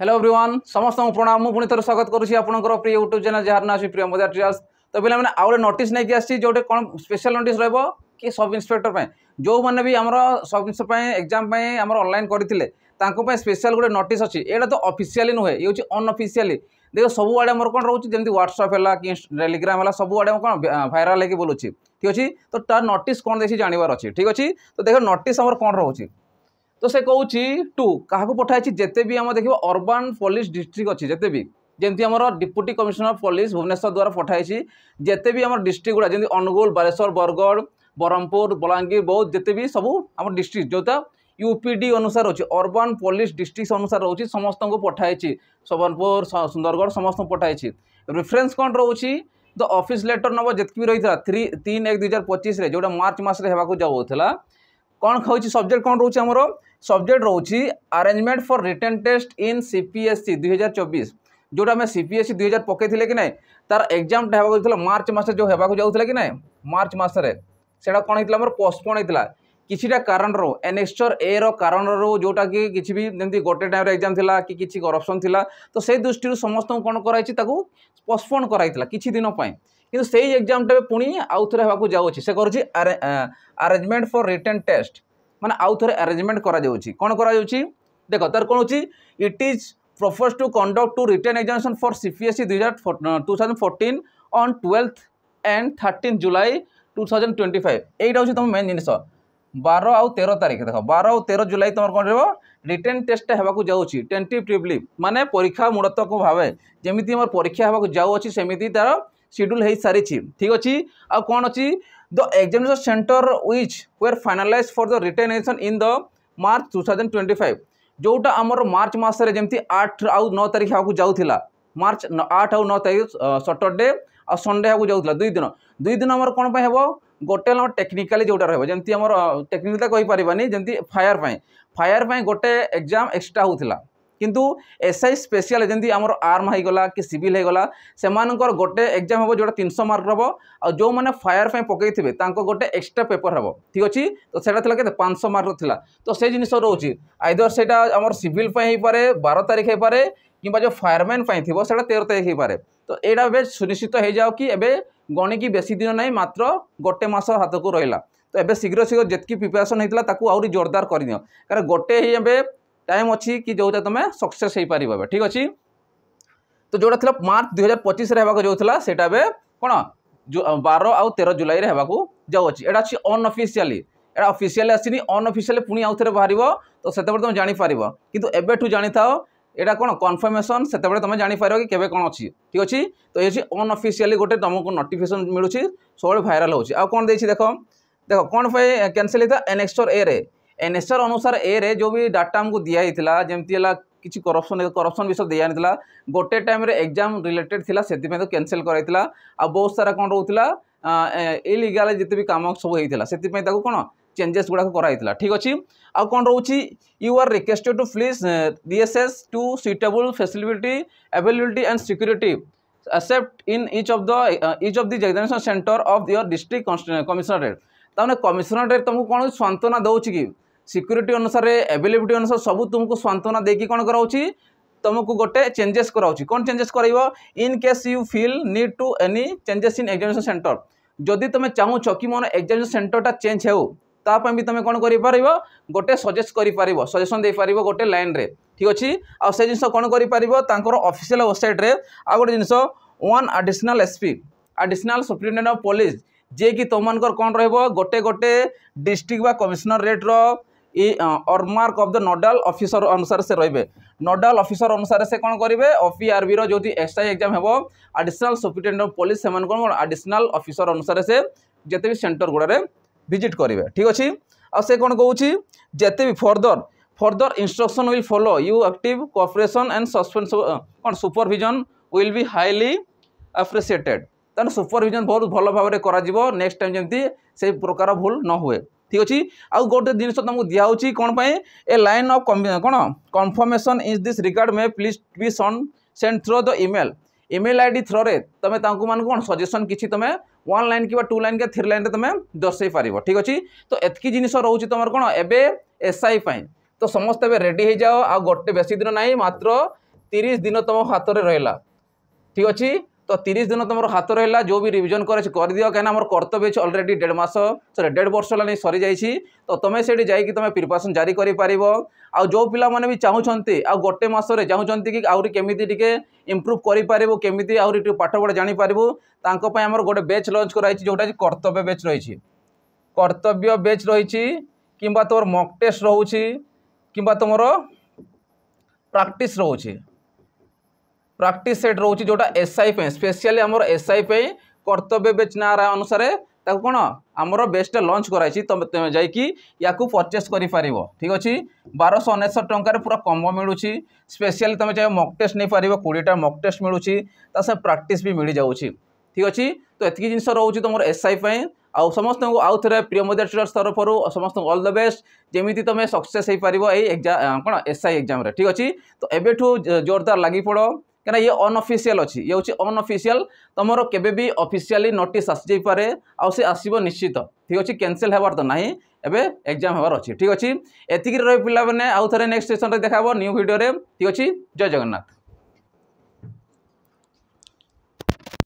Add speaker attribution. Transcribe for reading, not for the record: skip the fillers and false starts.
Speaker 1: Hello everyone समस्त प्रणाम मुझे थोड़ा स्वागत करुँची आपंकर प्रिय यूट्यूब चैनल जार ना प्रिय मजा ट्रियल्स। तो पे मैंने आउ नोटिस नहीं आसी जो कौन स्पेशल नोटिस रहा कि सब इन्स्पेक्टर जो मैंने भी आम सब इन्स्पेक्टर एग्जाम आम ऑनलाइन करते स्पेशल गोटे नोटिस अच्छी यहाँ तो ऑफिशियली नुहे ये हूँ अनऑफिशियली देख सब आड़े मोर कौन रोचे जमी व्हाट्सएप है कि टेलीग्राम है सब आड़े कौन भाइराल होगी बोलूँ ठीक अच्छे। तो तार नोटिस कौन देखिए जानवर अच्छी ठीक अच्छे। तो देख नोटिस आम कौन रोचे तो से कहूँ टू क्या पठाई जिते भी आम देखो अर्बान पुलिस डिस्ट्रिक्ट अच्छी जिते भी जमी आम deputy commissioner of police Bhubaneswar द्वारा पठाई जिते भी आम डिस्ट्रिक्ट गुड़ा जमी अनुगुल बालेश्वर बरगढ़ ब्रह्मपुर बलांगीर बौद्ध जिते भी सब आम डिस्ट्रिक्ट जोटा यूपीडी अनुसार अच्छी अर्बान पुलिस डिस्ट्रिक्ट अनुसार रोचे समस्त को पठाई सबलपुर सुंदरगढ़ समस्त पठाई रेफरेंस कौन रोचे द ऑफिस लेटर नंबर जितकी भी रही था 3/1/2025 जोटा मार्च मसरे होगा जाऊला कौन खाऊँ सब्जेक्ट कौन रोचे आमर सब्जेक्ट रोचे arrangement for written test in CPSC 2024 जोटा आम सीपीएससी 2000 पकई कि ना तार एग्जाम होगा मार्च मस जो होगा जाऊला कि ना मार्च मसरे से कौन होता पोस्टपोन होता किसीटा कारण रो एनेक्स्चर ए रो कारण रो जोटा कि किसी भी जमी गोटे टाइम एग्जाम थिला कि किसी करप्शन थिला तो से दृष्टि समस्त कौन कराई पोस्टपोन कराई किसी दिन कि से एग्जाम टे पुणी आउ थे होगा जाऊँगी से कर अरेंजमेंट फॉर रिटन टेस्ट माने आउ थे अरेंजमेंट करा कौन करा देख तार कौन हो it is propose to conduct to written examination for CPSC 2014 on 12th and 13th July 2025 यहीटा हूँ तुम मेन जिन 12 और 13 तारीख देख 12 और 13 जुलाई तुम कौन रहा रिटन टेस्ट होगा जाऊँगी टेंटेटिवली माने परीक्षा मूलतक भाव जमी मोर परीक्षा होगा जाऊँगी सेमती तार शेड्यूल हो सारी ठीक अच्छे। आ कौन अच्छी the examination centre which were finalise for the written examination in the March 2025 जोटा आमर मार्च मसरे जमी 8 और 9 तारीख होगा जाऊला मार्च 8 और 9 तारीख सैटरडे और संडे होगा जाऊला दुई दिन आमर कौन हम गोटे टेक्निकाली जोटा रही आम टेक्निकल कहीपरि जमी फायर गोटे एग्जाम एक्सट्रा होता किंतु एसआई स्पेशल जमी आम आर्म होगला कि सिविल होगला से गोटे एग्जाम हम जो 300 मार्क हम और जो मैंने फायर पकई थे गोटे एक्सट्रा पेपर हम ठीक अच्छे। तो से 500 मार्क था तो से जिन रोचे आइदर से आम सिविल हो पारे 12 तारीख हो पारे कि जो फायरमैन थी से 13 तारीख हो पारे। तो यहाँ सुनिश्चित हो जाओ कि एवं गणिकी बेसी दिन ना मात्र गोटे मस हाथ को रहा। तो ये शीघ्र शीघ्र जितकी प्रिपेरेसन होता आहरी जोरदार कर दियो कारण गोटे ही एवं टाइम अच्छी कि जो तुम सक्सेस हो पार ठीक अच्छे। तो जोटा थी मार्च 2025 होगा जाऊला से कौन जो 12 और 13 जुलाई होगा जाऊँगी यहाँ अच्छी अनअफिशियली एटा ऑफिशियली आसनी अनअफिशियली पुणी आउ थे बाहर तो से तुम जापर कि एबेठू जानी था यहाँ कौन कन्फर्मेसन से तुम जापर कि केवे कौन अच्छी ठीक अच्छे। तो ये अनअफिशियली गोटे तुमको नोटिफिकेशन मिलूँ सब भाइराल होची आ कौन देख देख कौन कैंसिल होता एनेक्स्चर ए रे एनेक्स्चर अनुसार ए रे जो भी डाटा आमको दिखाई जमती है किसी करप्शन विषय दिया नहीं गोटे टाइम एग्जाम रिलेटेड थिला से तो कैंसिल कराइला आ बहुत सारा कौन रोला इलिगाल जिते भी कम सब होता से कौन चेंजेस गुड़ा कराइला ठीक अच्छे। आ कौन रोची you are requested to please DSS to suitable facility availability and security accept in each of the examination centre of your district commissionerate तमें कमिशनरेट तुमको कौन सांत्वना दौर कि सिक्योरिटी अनुसार अवेलेबिलिटी अनुसार सब तुमको सांत्वना देकी कौन कराऊँ तुमको गोटे चेंजेस कराऊँ कौन चेंजेस कर in case you feel need to any changes in examination centre जदि तुम चाहूँ कि मोर एग्जामिनेशन सेंटरटा चेंज हो तापाई भी तुम कौन कर गोटे सजेस्ट कर सजेसन दे पार गोटे लाइन रे ठीक अच्छे। आ से जिन कौन कर ऑफिशियल वेबसाइट रे आ गोटे जिन one additional SP additional superintendent of police जे कि तुम कौन रोटे गोटे डिस्ट्रिक्ट बा commissionerate mark of the nodal officer अनुसार से रे नोडाल ऑफिसर अनुसार से कौन करेंगे ओपीआरबी जो एक्सआई एग्जाम हो एडिशनल सुपरिटेडेंट ऑफ पुलिस से कौन एडिशनल ऑफिसर अनुसार से जिते भी सेंटर गुड़ा विजिट करेंगे ठीक अच्छे। आ से कौन कहूँ जिते भी further instruction will follow you active cooperation and suspense कौन supervision will be highly appreciated तेना सुपरविजन बहुत भल भाव में करा नेक्स्ट टाइम जमी से प्रकार भूल न हुए ठीक अच्छे। आउ गोटे जिन तुमको दिखाऊँ कौन ए लाइन ऑफ कौन कन्फर्मेशन इज दिस रिगार्ड में please be send through the email ID through रे तुम मान कौन सजेसन किसी तुम 1 लाइन कि 2 लाइन के 3 लाइन तुम दर्शे पार ठीक अच्छे। तो एतकी जिन रोचे तुम कौन एवं एसआई तो समस्त रेडी हो जाओ आ गोटे बेसी दिन ना मात्र 30 दिन तुम हाथ में रहा ठीक अच्छे तो 30 दिन तुम हाथ रहा जो भी रिविजन कर दियो कहीं मोर कर्तव्य अच्छे अलरेडी 1.5 मास सॉरी 1.5 वर्ष है सरी जाइए तो तुम्हें से जाकि तुम प्रिपरेशन जारी कर जो पिला माने भी चाहते आ गोटे मसरे चाहते कि आउरी केमी टे इम्प्रूव करें केमी आउरी पाठ पढ़ा जापर तांपर गोटे बैच लॉन्च कराई जोटा कर्तव्य बैच रही कर्तव्य बैच रही कि तुम मॉक टेस्ट रोचे कि तुम प्रैक्टिस रोचे प्रैक्टिस सेट रोचे जोटा एसआई पे स्पेशली आमर एसआई पे कर्तव्य बेच ना अनुसार कौन आमर बेचटा लॉन्च कराई तुम जाकि या परचेस कर ठीक अच्छे 1299 टंकार पूरा कम्बो मिलूँ स्पेशली तुम चाहे मॉक टेस्ट नहीं पार 20टा मॉक टेस्ट मिलूँ प्रैक्टिस भी मिल जाऊँगी ठीक अच्छे तो ये जिन रोचे तुम एसआई पे आउ समस्त आउ थे प्रिय मोदी ट्यूटर्स तरफ समस्त ऑल द बेस्ट जमी तुम सक्सेस हो पार एग्जाम कौन एसआई एग्जाम ठीक अच्छे तो एबेठू जोरदार लगी पड़ क्या ये अनअफिशियल अच्छी ये हूँ अनअफिशियल तुम केबे भी ऑफिशियली नोटिस आसीपे आसे आसो निश्चित ठीक अच्छे कैंसल होबार तो ना एबे एग्जाम होबार अच्छी ठीक अच्छे एतिक रही पिला मैंने आउ थे नेक्स्ट सेशन देखा न्यू वीडियो ठीक अच्छे जय जगन्नाथ।